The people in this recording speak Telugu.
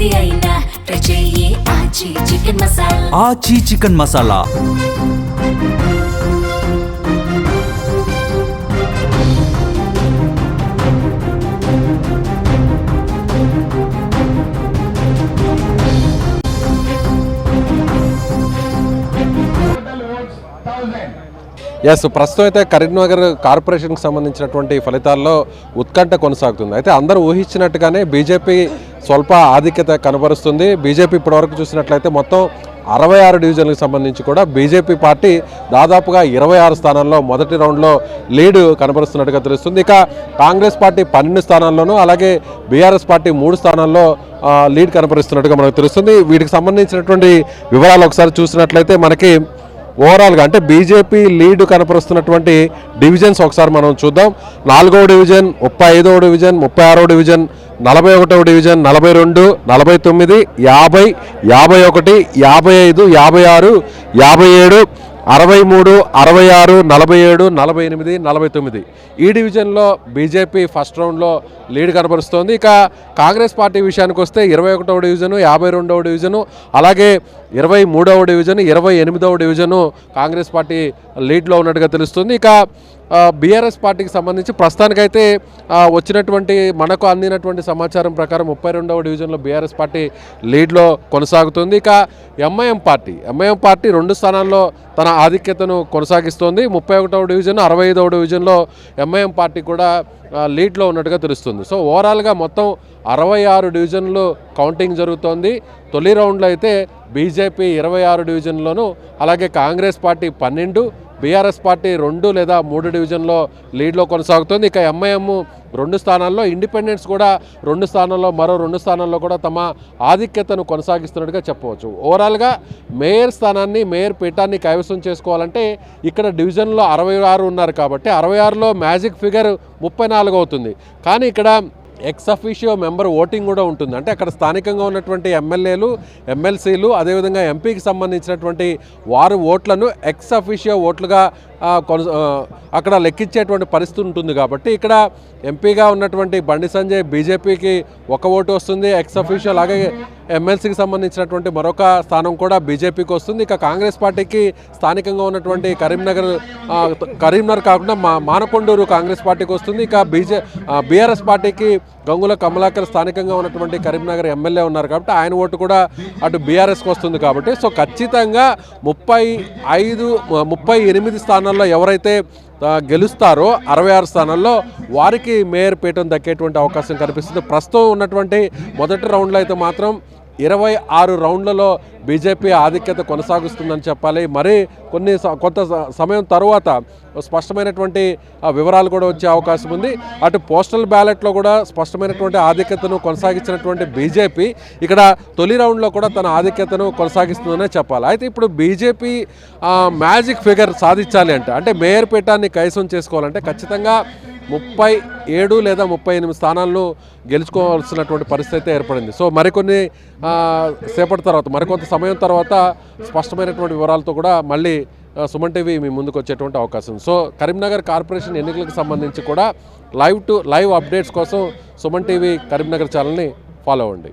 ఏది అయినా ట్రై చెయ్యి ఆచి చికెన్ మసాలా. ఆచి చికెన్ మసాలా. ఎస్, ప్రస్తుతం అయితే కరీంనగర్ కార్పొరేషన్కి సంబంధించినటువంటి ఫలితాల్లో ఉత్కంఠ కొనసాగుతుంది. అయితే అందరూ ఊహించినట్టుగానే బీజేపీ స్వల్ప ఆధిక్యత కనబరుస్తుంది. బీజేపీ ఇప్పటివరకు చూసినట్లయితే మొత్తం 66 డివిజన్లకు సంబంధించి కూడా బీజేపీ పార్టీ దాదాపుగా 26 స్థానాల్లో మొదటి రౌండ్లో లీడ్ కనబరుస్తున్నట్టుగా తెలుస్తుంది. ఇక కాంగ్రెస్ పార్టీ 12 స్థానాల్లోనూ, అలాగే బీఆర్ఎస్ పార్టీ 3 స్థానాల్లో లీడ్ కనబరుస్తున్నట్టుగా మనకు తెలుస్తుంది. వీటికి సంబంధించినటువంటి వివరాలు ఒకసారి చూసినట్లయితే మనకి ఓవరాల్గా అంటే బీజేపీ లీడ్ కనపరుస్తున్నటువంటి డివిజన్స్ ఒకసారి మనం చూద్దాం. 4వ డివిజన్, 35వ డివిజన్, 36వ డివిజన్, 41వ డివిజన్, 42, 49, 50, 51, 55, 56, 57, 63, 66, 47, 48, 49 ఈ డివిజన్లో బీజేపీ ఫస్ట్ రౌండ్లో లీడ్ కనబరుస్తోంది. ఇక కాంగ్రెస్ పార్టీ విషయానికి వస్తే 21వ డివిజను, 52వ డివిజను, అలాగే 23వ డివిజను, 28వ డివిజను కాంగ్రెస్ పార్టీ లీడ్లో ఉన్నట్టుగా తెలుస్తుంది. ఇక బీఆర్ఎస్ పార్టీకి సంబంధించి ప్రస్తుతానికైతే వచ్చినటువంటి మనకు అందినటువంటి సమాచారం ప్రకారం 32వ డివిజన్లో బీఆర్ఎస్ పార్టీ లీడ్లో కొనసాగుతుంది. ఇక ఎంఐఎం పార్టీ 2 స్థానాల్లో తన ఆధిక్యతను కొనసాగిస్తోంది. 31వ డివిజన్, 65వ డివిజన్లో ఎంఐఎం పార్టీ కూడా లీడ్లో ఉన్నట్టుగా తెలుస్తుంది. సో ఓవరాల్గా మొత్తం 66 డివిజన్లు కౌంటింగ్ జరుగుతోంది. తొలి రౌండ్లో అయితే బీజేపీ 26 డివిజన్లోను, అలాగే కాంగ్రెస్ పార్టీ 12, బీఆర్ఎస్ పార్టీ 2 లేదా 3 డివిజన్లో లీడ్లో కొనసాగుతుంది. ఇక ఎంఐఎం 2 స్థానాల్లో, ఇండిపెండెన్స్ కూడా 2 స్థానాల్లో, మరో 2 స్థానాల్లో కూడా తమ ఆధిక్యతను కొనసాగిస్తున్నట్టుగా చెప్పవచ్చు. ఓవరాల్గా మేయర్ స్థానాన్ని, మేయర్ పీఠాన్ని కైవసం చేసుకోవాలంటే ఇక్కడ డివిజన్లో 66 ఉన్నారు కాబట్టి 66లో మ్యాజిక్ ఫిగర్ 34 అవుతుంది. కానీ ఇక్కడ ఎక్స్ అఫీషియో మెంబర్ ఓటింగ్ కూడా ఉంటుంది. అంటే అక్కడ స్థానికంగా ఉన్నటువంటి ఎమ్మెల్యేలు, ఎమ్మెల్సీలు, అదేవిధంగా ఎంపీకి సంబంధించినటువంటి వారు ఓట్లను ఎక్స్ అఫీషియో ఓట్లుగా అక్కడ లెక్కించేటువంటి పరిస్థితి ఉంటుంది. కాబట్టి ఇక్కడ ఎంపీగా ఉన్నటువంటి బండి సంజయ్ బీజేపీకి 1 ఓటు వస్తుంది ఎక్స్ అఫీషియో, అలాగే ఎమ్మెల్సీకి సంబంధించినటువంటి మరొక స్థానం కూడా బీజేపీకి వస్తుంది. ఇక కాంగ్రెస్ పార్టీకి స్థానికంగా ఉన్నటువంటి కరీంనగర్ కాకుండా మానకొండూరు కాంగ్రెస్ పార్టీకి వస్తుంది. ఇక బీఆర్ఎస్ పార్టీకి గంగుల కమలాకర్ స్థానికంగా ఉన్నటువంటి కరీంనగర్ ఎమ్మెల్యే ఉన్నారు కాబట్టి ఆయన ఓటు కూడా అటు బీఆర్ఎస్కి వస్తుంది. కాబట్టి సో ఖచ్చితంగా 38 స్థానాల్లో ఎవరైతే గెలుస్తారో 66 స్థానాల్లో వారికి మేయర్ పీఠం దక్కేటువంటి అవకాశం కనిపిస్తుంది. ప్రస్తుతం ఉన్నటువంటి మొదటి రౌండ్లో అయితే మాత్రం 26 రౌండ్లలో బీజేపీ ఆధిక్యత కొనసాగిస్తుందని చెప్పాలి. మరి కొంత సమయం తరువాత స్పష్టమైనటువంటి వివరాలు కూడా వచ్చే అవకాశం ఉంది. అటు పోస్టల్ బ్యాలెట్లో కూడా స్పష్టమైనటువంటి ఆధిక్యతను కొనసాగించినటువంటి బీజేపీ ఇక్కడ తొలి రౌండ్లో కూడా తన ఆధిక్యతను కొనసాగిస్తుందనే చెప్పాలి. అయితే ఇప్పుడు బీజేపీ మ్యాజిక్ ఫిగర్ సాధించాలి అంటే మేయర్ పీఠాన్ని కైవసం చేసుకోవాలంటే ఖచ్చితంగా 37 లేదా 38 స్థానాలను గెలుచుకోవాల్సినటువంటి పరిస్థితి ఏర్పడింది. సో మరికొన్ని సేపటి తర్వాత, మరికొంత సమయం తర్వాత స్పష్టమైనటువంటి వివరాలతో కూడా మళ్ళీ సుమన్ టీవీ మీ ముందుకు వచ్చేటువంటి అవకాశం. సో కరీంనగర్ కార్పొరేషన్ ఎన్నికలకు సంబంధించి కూడా లైవ్ అప్డేట్స్ కోసం సుమన్ టీవీ కరీంనగర్ ఛానల్ని ఫాలో అవ్వండి.